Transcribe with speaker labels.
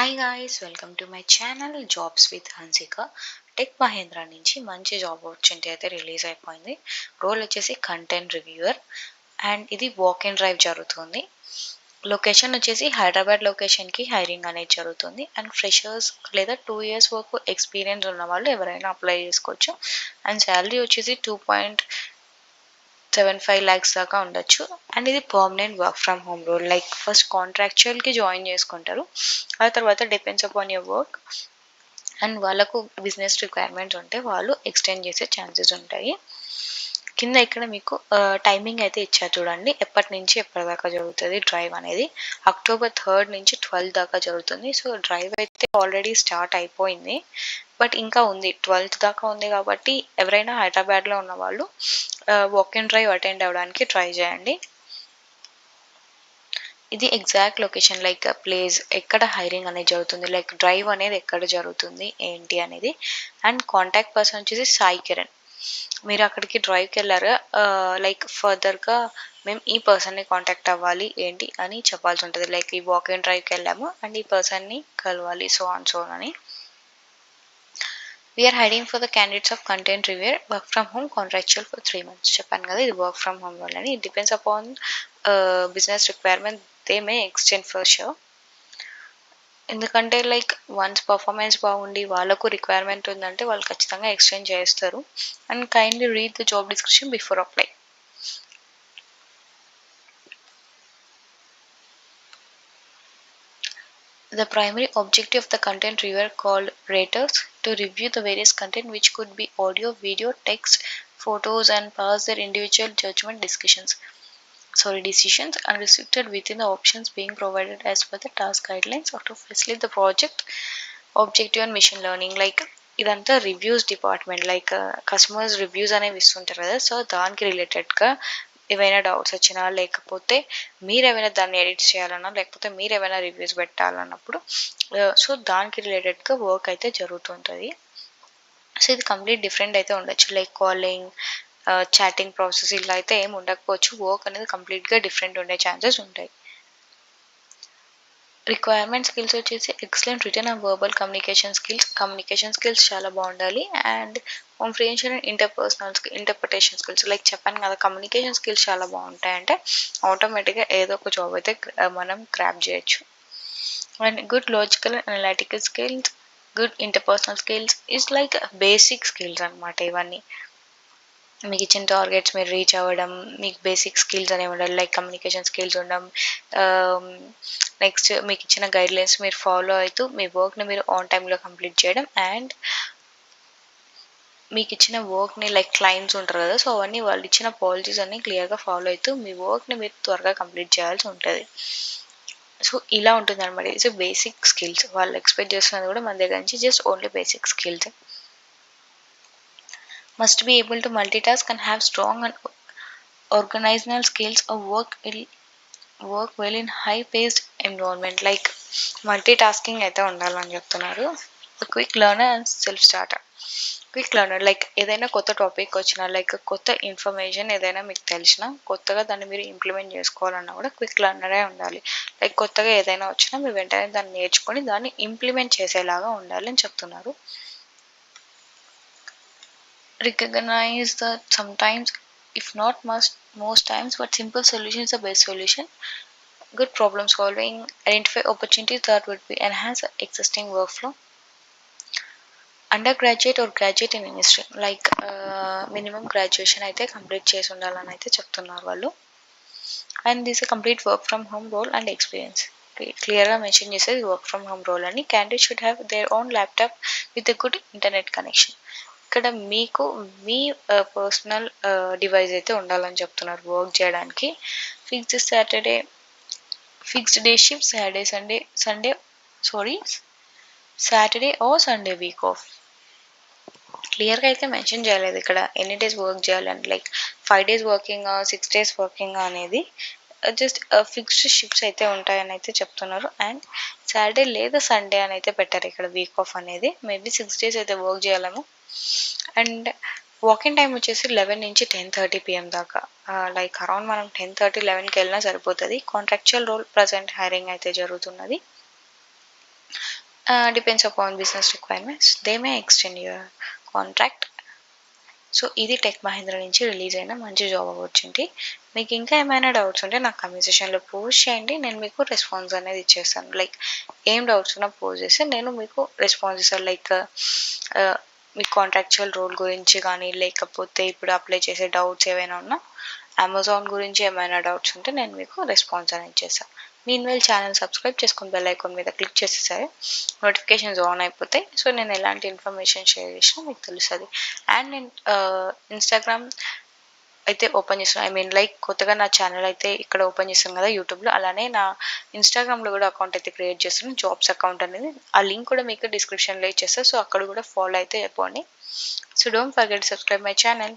Speaker 1: Hi guys, welcome to my channel jobs with Hansika. Tech Mahindra నుంచి మంచి job opportunity అయితే release అయిపోయింది. రోల్ వచ్చేసి కంటెంట్ రివ్యూవర్ అండ్ ఇది వాక్ అండ్ డ్రైవ్ జరుగుతుంది. లొకేషన్ వచ్చేసి హైదరాబాద్ లొకేషన్కి హైరింగ్ అనేది జరుగుతుంది. అండ్ ఫ్రెషర్స్ లేదా 2 years వరకు ఎక్స్పీరియన్స్ ఉన్న వాళ్ళు ఎవరైనా అప్లై చేసుకోవచ్చు. అండ్ శాలరీ వచ్చేసి 2.75 lakhs దాకా ఉండొచ్చు. అండ్ ఇది permanent work from home role. Like first కాంట్రాక్చువల్కి జాయిన్ చేసుకుంటారు, ఆ తర్వాత depends upon your work and వాళ్ళకు బిజినెస్ రిక్వైర్మెంట్స్ ఉంటే వాళ్ళు ఎక్స్టెండ్ చేసే ఛాన్సెస్ ఉంటాయి. కింద ఇక్కడ మీకు టైమింగ్ అయితే ఇచ్చారు చూడండి, ఎప్పటి నుంచి ఎప్పటిదాకా జరుగుతుంది డ్రైవ్ అనేది. October 3rd నుంచి 12th దాకా జరుగుతుంది. సో డ్రైవ్ అయితే ఆల్రెడీ స్టార్ట్ అయిపోయింది, బట్ ఇంకా ఉంది, 12th దాకా ఉంది. కాబట్టి ఎవరైనా హైదరాబాద్లో ఉన్న వాళ్ళు వాక్ అండ్ డ్రైవ్ అటెండ్ అవ్వడానికి ట్రై చేయండి. ఇది ఎగ్జాక్ట్ లొకేషన్, లైక్ ప్లేస్ ఎక్కడ హైరింగ్ అనేది జరుగుతుంది, లైక్ డ్రైవ్ అనేది ఎక్కడ జరుగుతుంది ఏంటి అనేది. అండ్ కాంటాక్ట్ పర్సన్ వచ్చేసి సాయి కిరణ్. మీరు అక్కడికి డ్రైవ్కి వెళ్ళారు, లైక్ ఫర్దర్గా మేము ఈ పర్సన్ని కాంటాక్ట్ అవ్వాలి ఏంటి అని చెప్పాల్సి ఉంటుంది. లైక్ ఈ వాక్ అండ్ డ్రైవ్కి వెళ్ళాము అండ్ ఈ పర్సన్ని కలవాలి, సో అని. We're hiring for the candidates of content reviewer, work from home, contractual for 3 months. చెప్పాను కదా, ఇది వర్క్ ఫ్రమ్ హోమ్ వల్ల. It depends upon business requirement, they may extend for sure. ఎందుకంటే లైక్ వన్స్ పర్ఫార్మెన్స్ బాగుండి వాళ్ళకు requirement ఉందంటే వాళ్ళు ఖచ్చితంగా ఎక్స్టెండ్ చేస్తారు. And kindly read the job description before apply. The primary objective of the content reviewer called raters to review the various content which could be audio, video, text, photos and pass their individual decisions unrestricted within the options being provided as per the task guidelines or to facilitate the project objective and machine learning. Like ఇదంతా reviews department, like customers reviews అనేవి ఇస్తుంటారు కదా, so దానికి రిలేటెడ్గా ఏవైనా doubts వచ్చినా, లేకపోతే మీరు ఏమైనా దాన్ని ఎడిట్ చేయాలన్నా, లేకపోతే మీరు ఏమైనా రివ్యూస్ పెట్టాలన్నప్పుడు సో దానికి రిలేటెడ్గా వర్క్ అయితే జరుగుతుంటుంది. సో ఇది కంప్లీట్ డిఫరెంట్ అయితే ఉండొచ్చు, లైక్ కాలింగ్, చాటింగ్ ప్రాసెస్ ఇలా అయితే ఏమి ఉండకపోవచ్చు. వర్క్ అనేది కంప్లీట్గా డిఫరెంట్ ఉండే ఛాన్సెస్ ఉంటాయి. రిక్వైర్మెంట్ స్కిల్స్ వచ్చేసి excellent return and verbal communication skills చాలా బాగుండాలి. And comprehension and interpretation skills, like చెప్పాను కదా, కమ్యూనికేషన్ స్కిల్స్ చాలా బాగుంటాయంటే ఆటోమేటిక్గా ఏదో ఒక జాబ్ అయితే మనం క్రాప్ చేయొచ్చు. And good logical and analytical skills, good interpersonal skills is like basic skills అనమాట. ఇవన్నీ మీకు ఇచ్చిన టార్గెట్స్ మీరు రీచ్ అవ్వడం, మీకు బేసిక్ స్కిల్స్ అనేవి ఉండాలి. లైక్ కమ్యూనికేషన్ స్కిల్స్ ఉండడం, నెక్స్ట్ మీకు ఇచ్చిన గైడ్లైన్స్ మీరు ఫాలో అవుతూ మీ వర్క్ని మీరు ఆన్ టైంలో కంప్లీట్ చేయడం. అండ్ మీకు ఇచ్చిన వర్క్ని, లైక్ క్లయింట్స్ ఉంటారు కదా, సో అవన్నీ వాళ్ళు ఇచ్చిన పాలసీస్ అన్నీ క్లియర్గా ఫాలో అవుతూ మీ వర్క్ని మీరు త్వరగా కంప్లీట్ చేయాల్సి ఉంటుంది. సో ఇలా ఉంటుంది అనమాట. It's basic skills. వాళ్ళు ఎక్స్పెక్ట్ చేస్తున్నది కూడా మన దగ్గర నుంచి just only basic skills. must be able to multitask and have strong and organizational skills or work well in high paced environment. Like multitasking అయితే ఉండాలని చెప్తున్నారు. Quick learner and self starter. Quick learner, like ఏదైనా కొత్త topic వచ్చినా, like కొత్త information ఏదైనా మీకు తెలిసినా, కొత్తగా దాన్ని మీరు ఇంప్లిమెంట్ చేసుకోవాలన్నా కూడా క్విక్ లెర్నరే ఉండాలి. లైక్ కొత్తగా ఏదైనా వచ్చినా మీరు వెంటనే దాన్ని నేర్చుకొని దాన్ని ఇంప్లిమెంట్ చేసేలాగా ఉండాలి అని చెప్తున్నారు. Recognize that sometimes, if not most times, but simple solution is the best solution. Good problem solving, identify opportunities that would be enhance existing workflow. Undergraduate or graduate in industry, like minimum graduation అయితే complete చేసి ఉండాలని అయితే చెప్తున్నారు వాళ్ళు. And this complete work from home role and experience. క్లియర్గా mention చేసేది work from home role అని. Candidate should have their own laptop with a good internet connection. ఇక్కడ మీకు మీ పర్సనల్ డివైస్ అయితే ఉండాలని చెప్తున్నారు వర్క్ చేయడానికి. Fixed day shift, Saturday or Sunday week off. క్లియర్గా అయితే మెన్షన్ చేయలేదు ఇక్కడ ఎన్ని డేస్ వర్క్ చేయాలని, like 5 days working, 6 days working అనేది. జస్ట్ ఫిక్స్డ్ షిఫ్ట్స్ అయితే ఉంటాయని అయితే చెప్తున్నారు. అండ్ సాటర్డే లేదా సండే అని అయితే పెట్టారు ఇక్కడ వీక్ ఆఫ్ అనేది. మేబీ 6 days అయితే వర్క్ చేయాలేమో. అండ్ వాకింగ్ టైం వచ్చేసి 11 నుంచి 10:30 PM దాకా. లైక్ అరౌండ్ మనం 10:30, 11కి వెళ్ళినా సరిపోతుంది. కాంట్రాక్చువల్ రోల్ ప్రజెంట్ హైరింగ్ అయితే జరుగుతున్నది. Depends upon business requirements they may extend your contract. So ఇది టెక్ మహీంద్రా నుంచి రిలీజ్ అయిన మంచి జాబ్ ఆపర్చునిటీ. మీకు ఇంకా ఏమైనా డౌట్స్ ఉంటే నాకు కమెంట్ సెక్షన్లో పోస్ట్ చేయండి. నేను మీకు రెస్పాన్స్ అనేది ఇచ్చేస్తాను. లైక్ ఏం డౌట్స్ ఉన్నా పోస్ట్ చేస్తే నేను మీకు రెస్పాన్స్ ఇస్తాను. లైక్ మీ కాంట్రాక్చువల్ రోల్ గురించి కానీ, లేకపోతే ఇప్పుడు అప్లై చేసే డౌట్స్ ఏవైనా ఉన్నా, అమెజాన్ గురించి ఏమైనా డౌట్స్ ఉంటే నేను మీకు రెస్పాన్స్ అనేది చేస్తాను. మీన్వైల్ ఛానల్ సబ్స్క్రైబ్ చేసుకొని బెల్ ఐకాన్ మీద క్లిక్ చేసేసరి నోటిఫికేషన్స్ ఆన్ అయిపోతాయి. సో నేను ఎలాంటి ఇన్ఫర్మేషన్ షేర్ చేసినా మీకు తెలుస్తుంది. అండ్ నేను ఇన్స్టాగ్రామ్ అయితే ఓపెన్ చేస్తాను. ఐ మీన్ లైక్ కొత్తగా నా ఛానల్ అయితే ఇక్కడ ఓపెన్ చేస్తాను కదా యూట్యూబ్లో, అలానే నా ఇన్స్టాగ్రామ్లో కూడా అకౌంట్ అయితే క్రియేట్ చేస్తాను, జాబ్స్ అకౌంట్ అనేది. ఆ లింక్ కూడా మీకు డిస్క్రిప్షన్లో ఇచ్చేస్తాను. సో అక్కడ కూడా ఫాలో అయితే అయిపోండి. So don't forget to subscribe my channel.